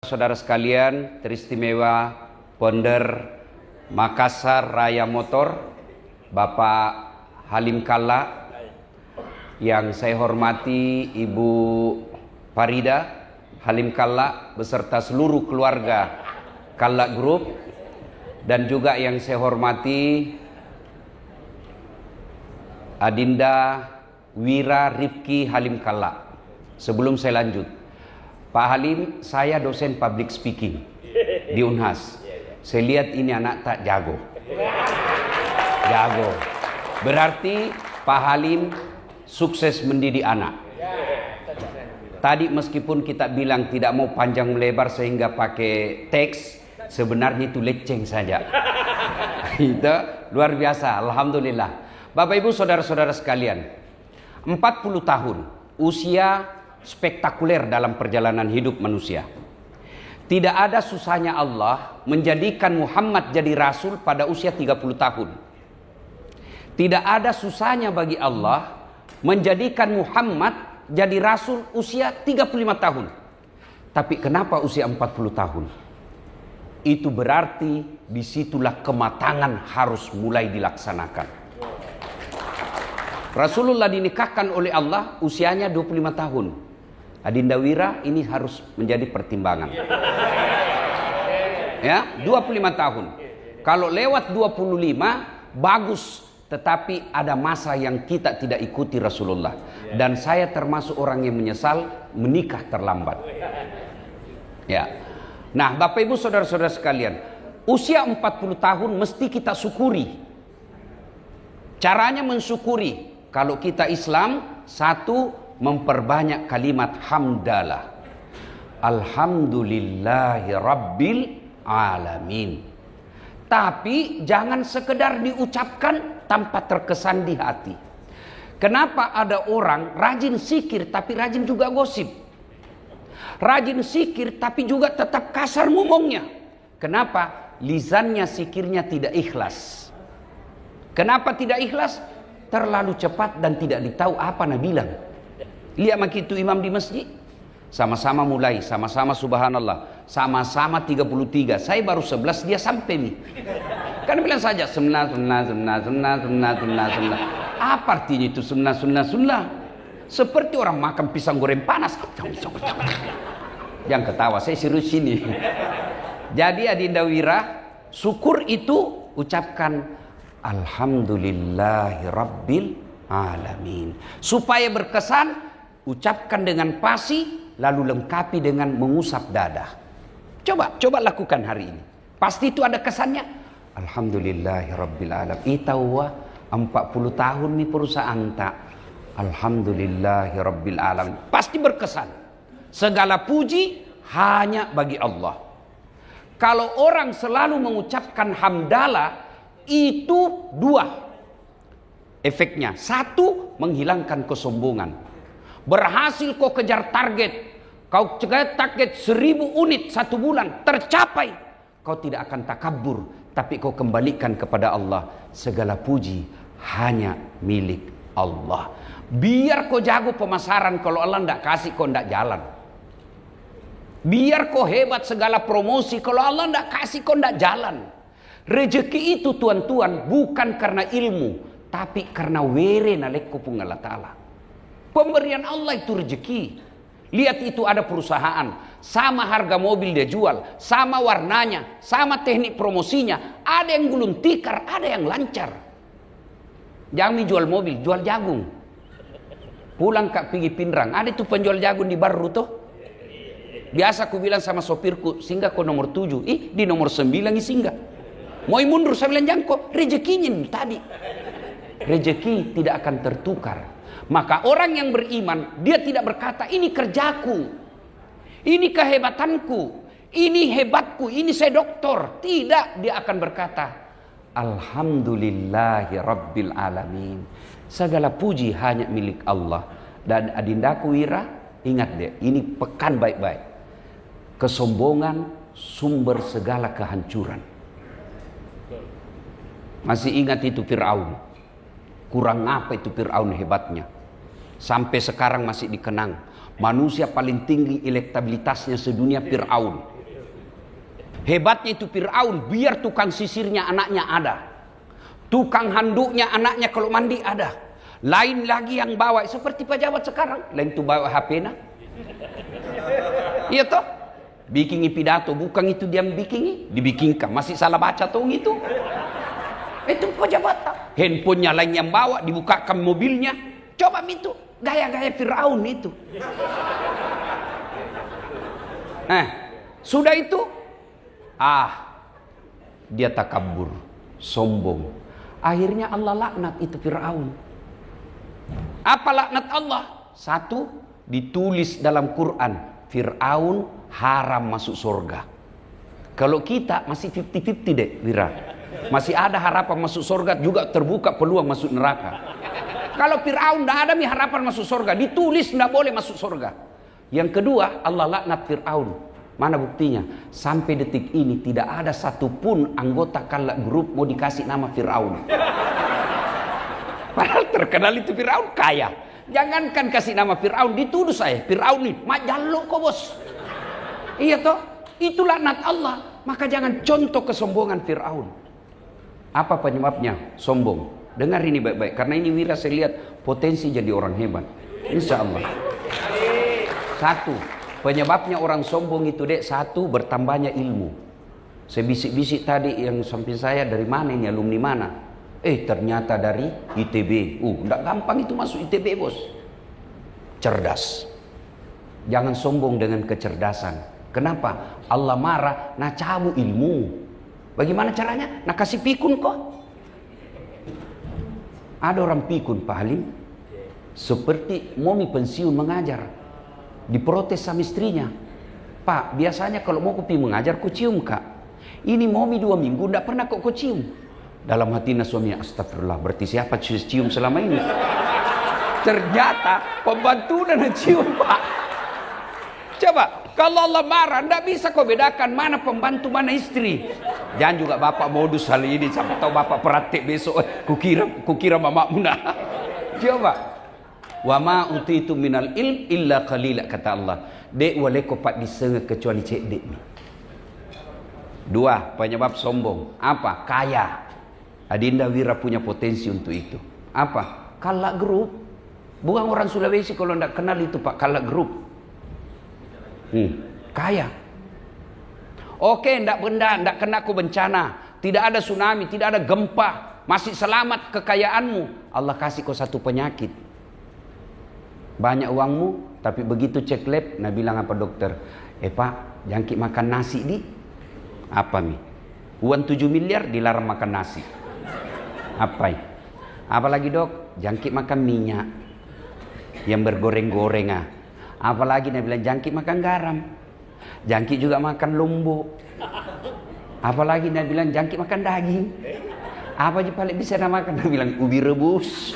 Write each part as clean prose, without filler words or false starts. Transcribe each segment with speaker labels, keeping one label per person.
Speaker 1: Saudara sekalian, teristimewa Founder Makassar Raya Motor, Bapak Halim Kalla, yang saya hormati Ibu Farida Halim Kalla beserta seluruh keluarga Kalla Group, dan juga yang saya hormati Adinda Wira Rifki Halim Kalla. Sebelum saya lanjut, Pak Halim, saya dosen public speaking di Unhas. Saya lihat ini anak tak jago. Jago. Berarti Pak Halim sukses mendidik anak. Tadi meskipun kita bilang tidak mau panjang melebar sehingga pakai teks, sebenarnya itu leceng saja. Itu luar biasa, alhamdulillah. Bapak Ibu saudara-saudara sekalian, 40 tahun usia spektakuler dalam perjalanan hidup manusia. Tidak ada susahnya Allah menjadikan Muhammad jadi rasul pada usia 30 tahun. Tidak ada susahnya bagi Allah menjadikan Muhammad jadi rasul usia 35 tahun. Tapi kenapa usia 40 tahun? Itu berarti disitulah kematangan harus mulai dilaksanakan. Rasulullah dinikahkan oleh Allah usianya 25 tahun. Adinda Wira ini harus menjadi pertimbangan. Ya, 25 tahun. Kalau lewat 25 bagus, tetapi ada masa yang kita tidak ikuti Rasulullah. Dan saya termasuk orang yang menyesal menikah terlambat. Ya. Nah, Bapak Ibu saudara-saudara sekalian, usia 40 tahun mesti kita syukuri. Caranya mensyukuri. Kalau kita Islam, satu, memperbanyak kalimat hamdalah. Alhamdulillahi Rabbil Alamin. Tapi jangan sekedar diucapkan tanpa terkesan di hati. Kenapa ada orang rajin zikir tapi rajin juga gosip? Rajin zikir tapi juga tetap kasar ngomongnya. Kenapa? Lisannya, zikirnya tidak ikhlas. Kenapa tidak ikhlas? Terlalu cepat dan tidak ditahu apa nak bilang. Lihat begitu imam di masjid, sama-sama mulai, sama-sama subhanallah, sama-sama 33. Saya baru 11, dia sampai nih. Kan bilang saja sunnah. Apa artinya itu sunnah? Seperti orang makan pisang goreng panas. Jangan ketawa, saya serius sini. Jadi Adinda Wira, syukur itu ucapkan Alhamdulillahi Rabbil Alamin. Supaya berkesan, ucapkan dengan pasti, lalu lengkapi dengan mengusap dada. Coba lakukan hari ini. Pasti itu ada kesannya. Alhamdulillahi Rabbil Alamin. Itawa 40 tahun nih perusahaan tak. Alhamdulillahi Rabbil Alamin. Pasti berkesan. Segala puji hanya bagi Allah. Kalau orang selalu mengucapkan hamdalah, itu dua efeknya. Satu, menghilangkan kesombongan. Berhasil kau kejar target, kau target 1000 unit 1 bulan, tercapai, kau tidak akan takabur, tapi kau kembalikan kepada Allah. Segala puji hanya milik Allah. Biar kau jago pemasaran, kalau Allah tidak kasih kau tidak jalan. Biar kau hebat segala promosi, kalau Allah tidak kasih kau tidak jalan. Rezeki itu tuan-tuan bukan karena ilmu, tapi karena were nalekku pun Allah Ta'ala. Pemberian Allah itu rezeki. Lihat itu ada perusahaan, sama harga mobil dia jual, sama warnanya, sama teknik promosinya. Ada yang gulung tikar, ada yang lancar. Jangan jual mobil, jual jagung. Pulang kak pergi Pindrang, ada itu penjual jagung di Baru toh. Biasa aku bilang sama sopirku, singgah kok nomor 7. Di nomor 9 singgah. Mau mundur, saya bilang jangan kok, rezekinya tadi. Rezeki tidak akan tertukar. Maka orang yang beriman, dia tidak berkata ini kerjaku, ini kehebatanku, ini hebatku, ini saya doktor. Tidak, dia akan berkata Alhamdulillahi Rabbil Alamin. Segala puji hanya milik Allah. Dan Adindaku Wira, ingat deh, ini pekan baik-baik. Kesombongan sumber segala kehancuran. Masih ingat itu Fir'aun? Kurang apa itu Fir'aun hebatnya? Sampai sekarang masih dikenang. Manusia paling tinggi elektabilitasnya sedunia Fir'aun. Hebatnya itu Fir'aun, biar tukang sisirnya anaknya ada, tukang handuknya anaknya kalau mandi ada. Lain lagi yang bawa, seperti pejabat sekarang, lain tuh bawa HP nah. Iya toh? Bikin pidato, bukan itu dia bikin, dibikinkan, masih salah baca tuh itu. Itu pejabat. Handphonenya lain yang bawa, dibukakan mobilnya. Coba itu, gaya-gaya Fir'aun itu. Sudah itu, dia takabur, sombong. Akhirnya Allah laknat itu Fir'aun. Apa laknat Allah? Satu, ditulis dalam Quran, Fir'aun haram masuk surga. Kalau kita masih 50-50 deh, Wira. Masih ada harapan masuk surga, juga terbuka peluang masuk neraka. Kalau Fir'aun tidak ada harapan masuk surga, ditulis tidak boleh masuk surga. Yang kedua, Allah laknat Fir'aun. Mana buktinya? Sampai detik ini tidak ada satupun anggota Kala Group mau dikasih nama Fir'aun. Padahal terkenal itu Fir'aun kaya. Jangankan kasih nama Fir'aun, dituduh saya Fir'aun nih majaluk kok bos. Iya toh, itu laknat Allah. Maka jangan contoh kesombongan Fir'aun. Apa penyebabnya? Sombong. Dengar ini baik-baik, karena ini Wira saya lihat potensi jadi orang hebat, insya Allah. Satu, penyebabnya orang sombong itu satu, bertambahnya ilmu. Saya bisik-bisik tadi yang samping saya, dari mana ini, alumni mana? Ternyata dari ITB. Enggak gampang itu masuk ITB bos. Cerdas. Jangan sombong dengan kecerdasan. Kenapa? Allah marah, nah cabut ilmu. Bagaimana caranya? Nah kasih pikun kok. Ada orang pikun Pak Halim, seperti momi pensiun mengajar, diprotes sama istrinya. Pak, biasanya kalau mau kopi mengajar ku cium kak. Ini momi 2 minggu tidak pernah kok cium. Dalam hatinya suaminya, astagfirullah, berarti siapa cium selama ini? Ternyata pembantu dan cium Pak. Coba, kalau Allah marah, tidak bisa kau bedakan mana pembantu, mana istri. Jangan juga bapak modus hal ini, sampai tahu bapak praktek besok. Kukira mamamu nah. Coba. Wa ma utitu minal ilm illa qalila, kata Allah. Dek wale ko pak disengah kecuali cek dek ni. 2, penyebab sombong. Apa? Kaya. Adinda Wira punya potensi untuk itu. Apa? Kala Group. Bukan orang Sulawesi kalau tidak kenal itu Pak, Kala Group. Kaya. Oke, tidak kena bencana, tidak ada tsunami, tidak ada gempa, masih selamat kekayaanmu. Allah kasih kau satu penyakit. Banyak uangmu, tapi begitu cek lab, nah bilang apa dokter? Pak, jangkit makan nasi di. Apa nih? Uang 7 miliar dilarang makan nasi. Apa ini? Apalagi dok? Jangkit makan minyak yang bergoreng-goreng. Apalagi dia bilang jangkit makan garam. Jangkit juga makan lombok. Apalagi dia bilang jangkit makan daging. Apa aja paling bisa dia makan? Dia bilang ubi rebus.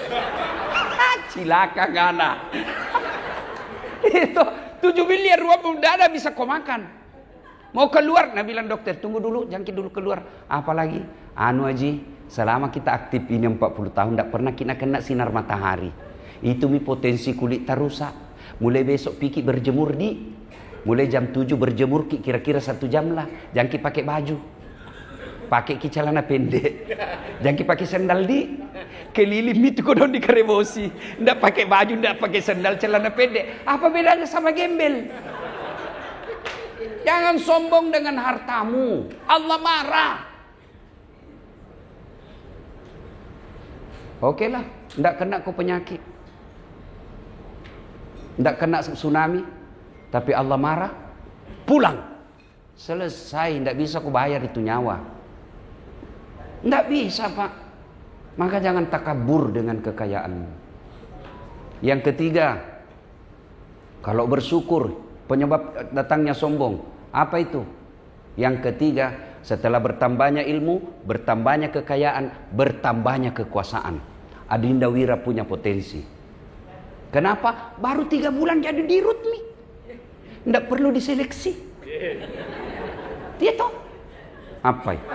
Speaker 1: Cilaka gana. Itu 7 miliar uang udah ada bisa kau makan. Mau keluar, nah bilang dokter tunggu dulu, jangkit dulu keluar. Apalagi anu Haji, selama kita aktif ini 40 tahun tidak pernah kita kena sinar matahari. Itu mi potensi kulit terusak. Mulai besok pikir berjemur di. Mulai jam 7 berjemur kira-kira 1 jam lah. Jangkit pakai baju. Pakai celana pendek. Jangkit pakai sandal di. Keliling itu kodon di karebosi. Ndak pakai baju, ndak pakai sandal, celana pendek. Apa bedanya sama gembel? Jangan sombong dengan hartamu. Allah marah. Oke lah, ndak kena kau penyakit. Ndak kena tsunami, tapi Allah marah, pulang. Selesai, ndak bisa kau bayar itu nyawa. Ndak bisa Pak. Maka jangan takabur dengan kekayaanmu. Yang ketiga, kalau bersyukur, penyebab datangnya sombong. Apa itu? Yang ketiga, setelah bertambahnya ilmu, bertambahnya kekayaan, bertambahnya kekuasaan. Adinda Wira punya potensi. Kenapa? Baru 3 bulan jadi dirut nih. Tidak perlu diseleksi. Dia tahu. Apa itu?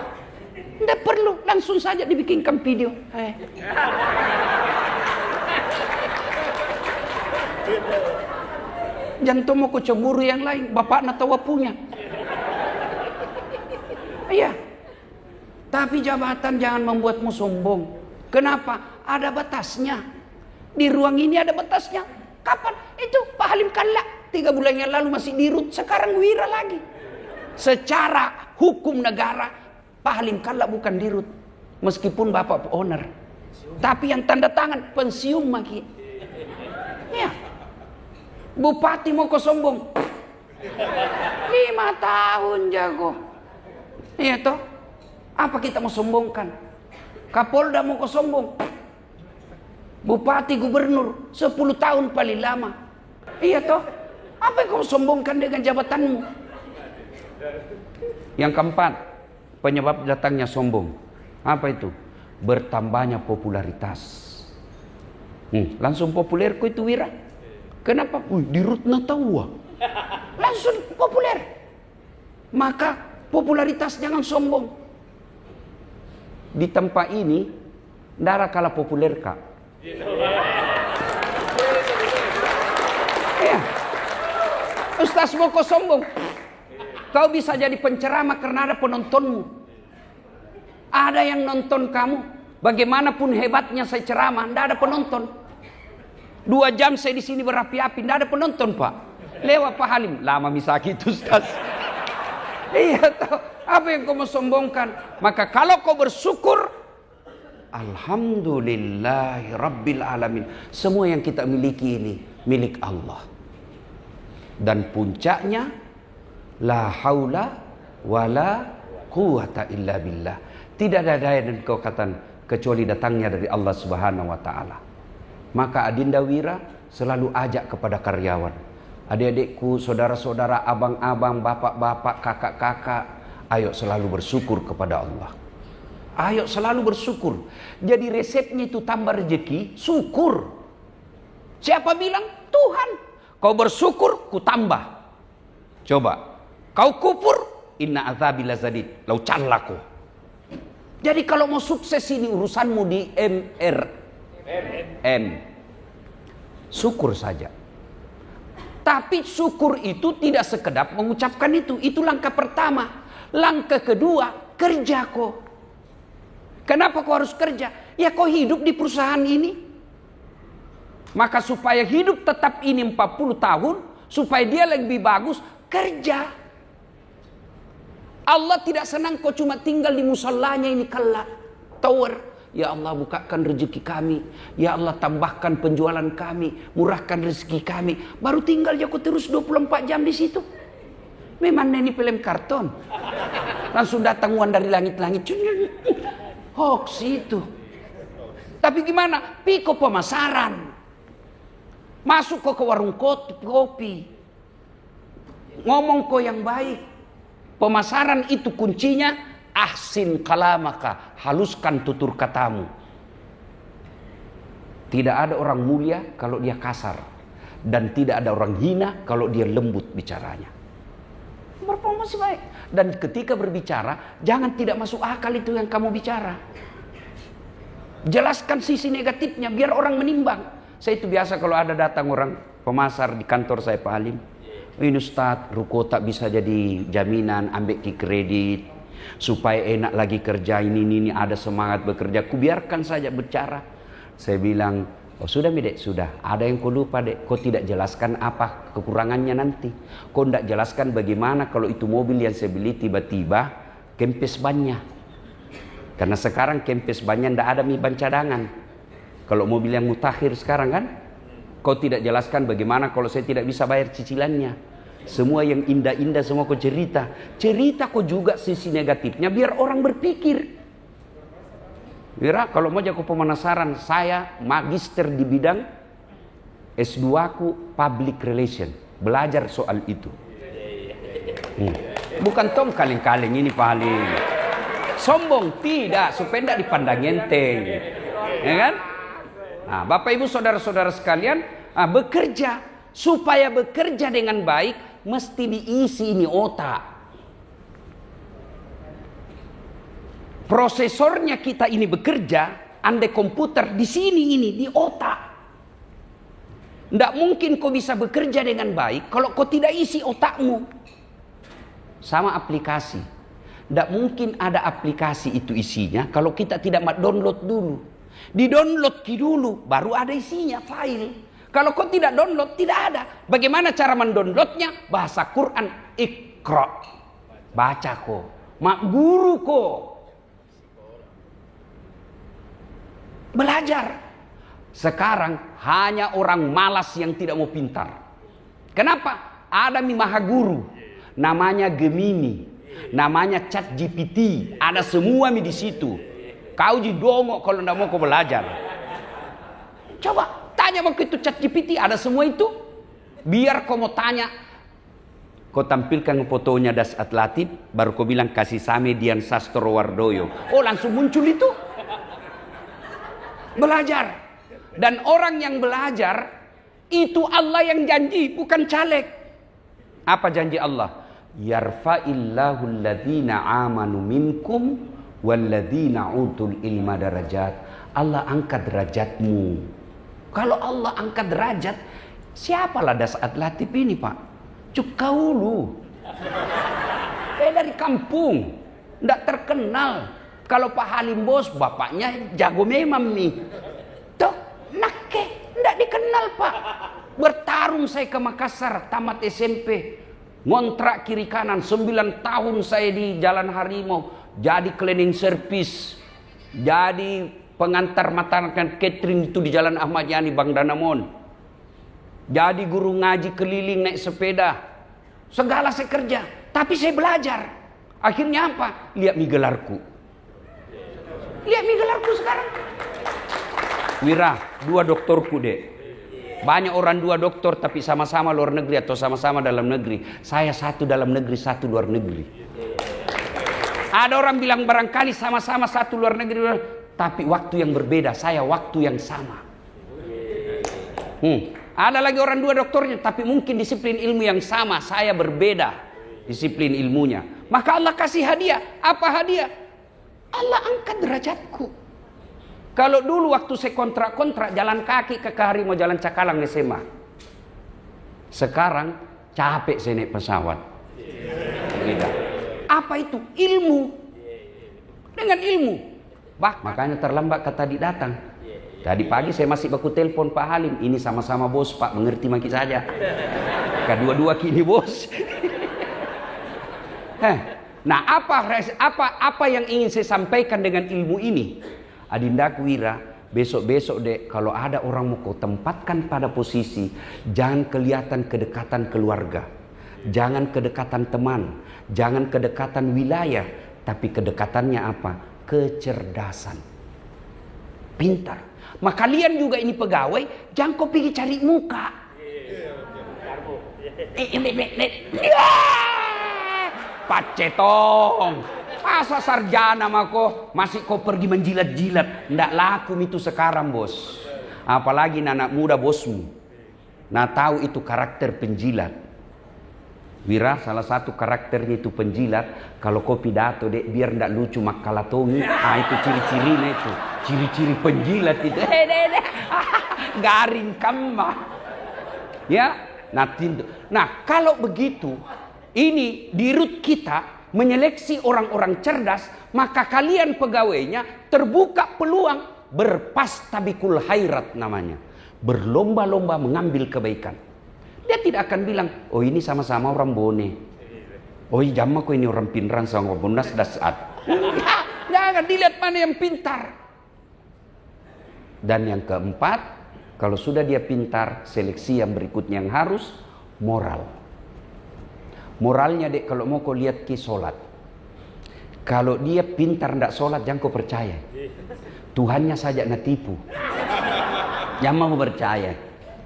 Speaker 1: Tidak perlu, langsung saja dibikinkan video. Jangan mau kecemburu yang lain, bapak nak tahu punya. Iya. Tapi jabatan jangan membuatmu sombong. Kenapa? Ada batasnya. Di ruang ini ada batasnya. Kapan? Itu Pak Halim Kalla 3 bulan yang lalu masih dirut, sekarang wira lagi. Secara hukum negara Pak Halim Kalla bukan dirut, meskipun Bapak owner. Tapi yang tanda tangan pensiun lagi. Ya. Bupati mau kau sombong. 5 tahun jago. Iya toh? Apa kita mau sombongkan? Kapolda mau kau sombong. Bupati, gubernur 10 tahun paling lama. Iya toh? Apa yang kau sombongkan dengan jabatanmu? Yang keempat, penyebab datangnya sombong. Apa itu? Bertambahnya popularitas. Langsung populer kau itu wira. Kenapa? Di Rutna Tawa. Langsung populer. Maka popularitas jangan sombong. Di tempat ini tidak kalah populer kak. Ya. Ustaz mau kau sombong. Kau bisa jadi penceramah karena ada penontonmu. Ada yang nonton kamu. Bagaimanapun hebatnya saya ceramah, tidak ada penonton. 2 jam saya di sini berapi-api, tidak ada penonton pak. Lewat Pak Halim, lama misaki itu Ustaz. Iya toh. Apa yang kau mau sombongkan? Maka kalau kau bersyukur, alhamdulillahi rabbil alamin. Semua yang kita miliki ini milik Allah. Dan puncaknya, la haula wala quwata illa billah. Tidak ada daya dan kekuatan kecuali datangnya dari Allah Subhanahu wa taala. Maka Adinda Wira selalu ajak kepada karyawan, adik-adikku, saudara-saudara, abang-abang, bapak-bapak, kakak-kakak, ayo selalu bersyukur kepada Allah. Ayo selalu bersyukur. Jadi resepnya itu tambah rezeki, syukur. Siapa bilang? Tuhan. Kau bersyukur, ku tambah. Coba. Kau kufur, inna azabi lazadid. Lau callaku. Jadi kalau mau sukses ini urusanmu di M. Syukur saja. Tapi syukur itu tidak sekedar mengucapkan itu. Itu langkah pertama. Langkah kedua, kerja kok. Kenapa kau harus kerja? Ya kau hidup di perusahaan ini. Maka supaya hidup tetap ini 40 tahun, supaya dia lebih bagus, kerja. Allah tidak senang kau cuma tinggal di musallanya ini kalla, tower. Ya Allah bukakan rezeki kami. Ya Allah tambahkan penjualan kami, murahkan rezeki kami. Baru tinggal kau terus 24 jam di situ. Memang ini film karton. Langsung datang uang dari langit-langit. Hoax itu. Tapi gimana? Piko pemasaran. Masuk kau ke warung kopi. Ngomong kau yang baik. Pemasaran itu kuncinya ahsin kalamaka, haluskan tutur katamu. Tidak ada orang mulia kalau dia kasar, dan tidak ada orang hina kalau dia lembut bicaranya. Berpromosi baik. Dan ketika berbicara, jangan tidak masuk akal itu yang kamu bicara. Jelaskan sisi negatifnya biar orang menimbang. Saya itu biasa kalau ada datang orang pemasar di kantor saya Pak Halim. Ini Ustaz, ruko tak bisa jadi jaminan, ambil ki kredit supaya enak lagi kerja ini ada semangat bekerja. Kubiarkan saja bicara. Saya bilang, oh sudah Dek, sudah. Ada yang kau lupa Dek, kau tidak jelaskan apa kekurangannya nanti. Kau tidak jelaskan bagaimana kalau itu mobil yang saya beli tiba-tiba kempes bannya. Karena sekarang kempes bannya tidak ada ban cadangan. Kalau mobil yang mutakhir sekarang kan, kau tidak jelaskan bagaimana kalau saya tidak bisa bayar cicilannya. Semua yang indah-indah semua kau cerita. Cerita kau juga sisi negatifnya biar orang berpikir. Wira, kalau mau jago pemanasaran, saya magister di bidang S2 ku public relation. Belajar soal itu. Bukan tong kaleng-kaleng ini Pak Halim. Sombong tidak, supaya tidak dipandang enteng. Ya kan? Nah, Bapak Ibu saudara-saudara sekalian, bekerja. Supaya bekerja dengan baik, mesti diisi ini otak. Prosesornya kita ini bekerja, andai komputer di sini ini, di otak. Tidak mungkin kau bisa bekerja dengan baik kalau kau tidak isi otakmu. Sama aplikasi. Tidak mungkin ada aplikasi itu isinya kalau kita tidak download dulu. Di-download dulu, baru ada isinya, file. Kalau kau tidak download, tidak ada. Bagaimana cara mendownloadnya? Bahasa Quran, Iqra. Baca kau. Mak guru kau. Belajar. Sekarang hanya orang malas yang tidak mau pintar. Kenapa? Ada maha guru. Namanya Gemini. Namanya ChatGPT. Ada semua di situ. Kau dongok kalau tidak mau kau belajar. Coba. Tanya waktu itu ChatGPT, ada semua itu. Biar kau mau tanya, kau tampilkan fotonya Dasat Latif, baru kau bilang kasih Same Dian Sastro Wardoyo. Oh, langsung muncul itu. Belajar. Dan orang yang belajar, itu Allah yang janji, bukan caleg. Apa janji Allah? Yarfa'illahu alladhina amanu minkum walladhina utul ilma darajat. Allah angkat derajatmu. Kalau Allah angkat derajat, siapalah Dasat Latif ini, Pak? Cukaulu. Dari kampung, tidak terkenal. Kalau Pak Halim Bos, bapaknya jago memang nih. Tuh, nake, tidak dikenal, Pak. Bertarung saya ke Makassar, tamat SMP. Ngontrak kiri kanan, 9 tahun saya di Jalan Harimau. Jadi cleaning service. Jadi pengantar makan catering itu di Jalan Ahmad Yani Bang Danamon. Jadi guru ngaji keliling naik sepeda. Segala saya kerja. Tapi saya belajar. Akhirnya apa? Lihat mi gelarku. Lihat mi gelarku sekarang. Wira, 2 doktorku dek. Banyak orang 2 doktor tapi sama-sama luar negeri atau sama-sama dalam negeri. Saya 1 dalam negeri, 1 luar negeri. Ada orang bilang barangkali sama-sama 1 luar negeri. Tapi waktu yang berbeda, saya waktu yang sama. Ada lagi orang 2 doktornya, tapi mungkin disiplin ilmu yang sama, saya berbeda disiplin ilmunya. Maka Allah kasih hadiah. Apa hadiah? Allah angkat derajatku. Kalau dulu waktu saya kontrak jalan kaki ke Harimau Jalan Cakalang SMA. Sekarang capek saya naik pesawat. Apa itu? Ilmu. Dengan ilmu. Makanya terlambat kata tadi datang. Tadi pagi saya masih baku telepon Pak Halim. Ini sama-sama bos Pak, mengerti maki saja. Kedua-dua kini bos. Nah apa yang ingin saya sampaikan dengan ilmu ini? Adindaku Wira, besok-besok dek kalau ada orang mau kau tempatkan pada posisi, jangan kelihatan kedekatan keluarga, jangan kedekatan teman, jangan kedekatan wilayah, tapi kedekatannya apa? Kecerdasan, pintar. Maka kalian juga ini pegawai, jangan kau pergi cari muka. Pacetong, masa sarjana mako masih kau pergi menjilat-jilat? Ndak laku itu sekarang bos. Apalagi anak muda bosmu. Nah tahu itu karakter penjilat. Wira salah satu karakternya itu penjilat. Kalau kau pidato dek biar ndak lucu makalatongi. Itu ciri-cirinya itu. Ciri-ciri penjilat itu. Garing kambah. Ya. Nah kalau begitu, ini dirut kita menyeleksi orang-orang cerdas, maka kalian pegawainya terbuka peluang berpastabikul khairat namanya. Berlomba-lomba mengambil kebaikan. Dia tidak akan bilang, oh ini sama-sama orang bone. Oh jamah kok ini orang pinran sama bondas dasat. Jangan dilihat mana yang pintar. Dan yang keempat, kalau sudah dia pintar, seleksi yang berikutnya yang harus moral. Moralnya dek kalau mau kau lihat ki solat. Kalau dia pintar ndak solat jangan kau percaya. Tuhannya saja ngetipu. Jangan mau percaya.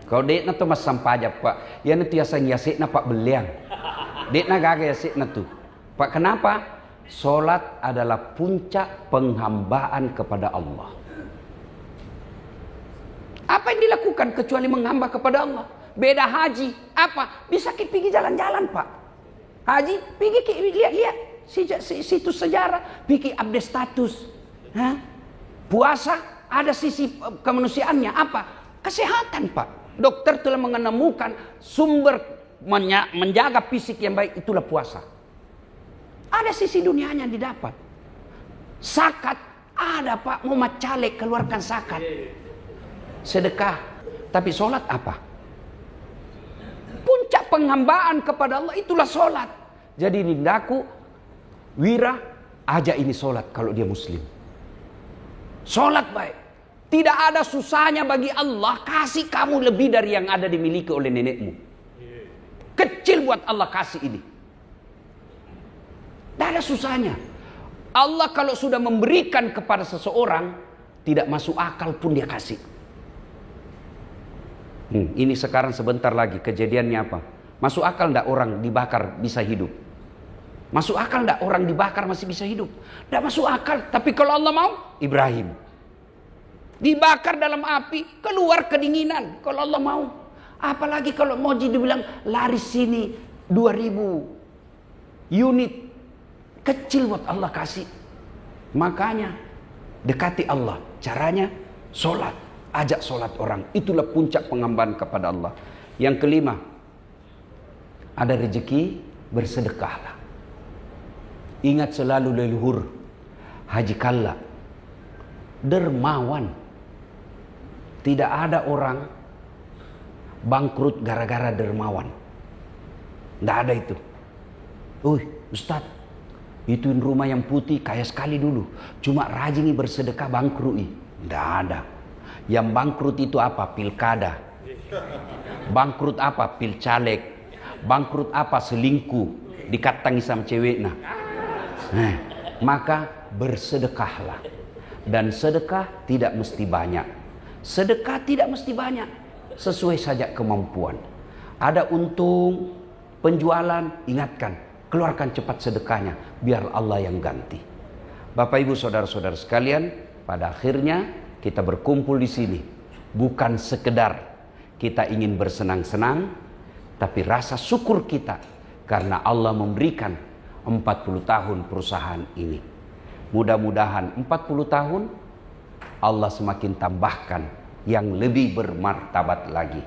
Speaker 1: Kalau dek na tu mas sampaja pak, ya nanti asang yasik na pak beliang. Dek na gaga yasik na tu. Pak kenapa? Solat adalah puncak penghambaan kepada Allah. Apa yang dilakukan kecuali menghamba kepada Allah? Beda haji. Apa? Bisa kita pergi jalan-jalan pak. Haji, pergi lihat-lihat situs sejarah, pergi update status. Puasa ada sisi kemanusiaannya apa? Kesehatan pak. Dokter telah menemukan sumber menjaga fisik yang baik itulah puasa. Ada sisi dunianya didapat. Zakat ada Pak, mau caleg keluarkan zakat. Sedekah. Tapi sholat apa? Puncak penghambaan kepada Allah itulah sholat. Jadi nindaku, Wira, ajak ini sholat kalau dia muslim. Sholat baik. Tidak ada susahnya bagi Allah kasih kamu lebih dari yang ada dimiliki oleh nenekmu. Kecil buat Allah kasih ini. Tidak ada susahnya. Allah kalau sudah memberikan kepada seseorang, tidak masuk akal pun dia kasih. Ini sekarang sebentar lagi kejadiannya apa? Masuk akal tidak orang dibakar bisa hidup? Masuk akal tidak orang dibakar masih bisa hidup? Tidak masuk akal. Tapi kalau Allah mau, Ibrahim dibakar dalam api, keluar kedinginan. Kalau Allah mau. Apalagi kalau mau dibilang lari sini 2000 unit. Kecil buat Allah kasih. Makanya dekati Allah. Caranya sholat. Ajak sholat orang. Itulah puncak penghambaan kepada Allah. Yang kelima, ada rezeki, bersedekahlah. Ingat selalu leluhur Haji Kalla, dermawan. Tidak ada orang bangkrut gara-gara dermawan. Tidak ada itu. Ustadz, ituin rumah yang putih kaya sekali dulu, cuma rajin bersedekah bangkrut. Tidak ada. Yang bangkrut itu apa? Pilkada. Bangkrut apa? Pilcaleg. Bangkrut apa? Selingkuh, dikatangi sama cewek. Maka bersedekahlah. Dan sedekah tidak mesti banyak. Sedekah tidak mesti banyak. Sesuai saja kemampuan. Ada untung penjualan, ingatkan, keluarkan cepat sedekahnya, biar Allah yang ganti. Bapak Ibu saudara-saudara sekalian, pada akhirnya kita berkumpul di sini bukan sekedar kita ingin bersenang-senang, tapi rasa syukur kita karena Allah memberikan 40 tahun perusahaan ini. Mudah-mudahan 40 tahun Allah semakin tambahkan yang lebih bermartabat lagi.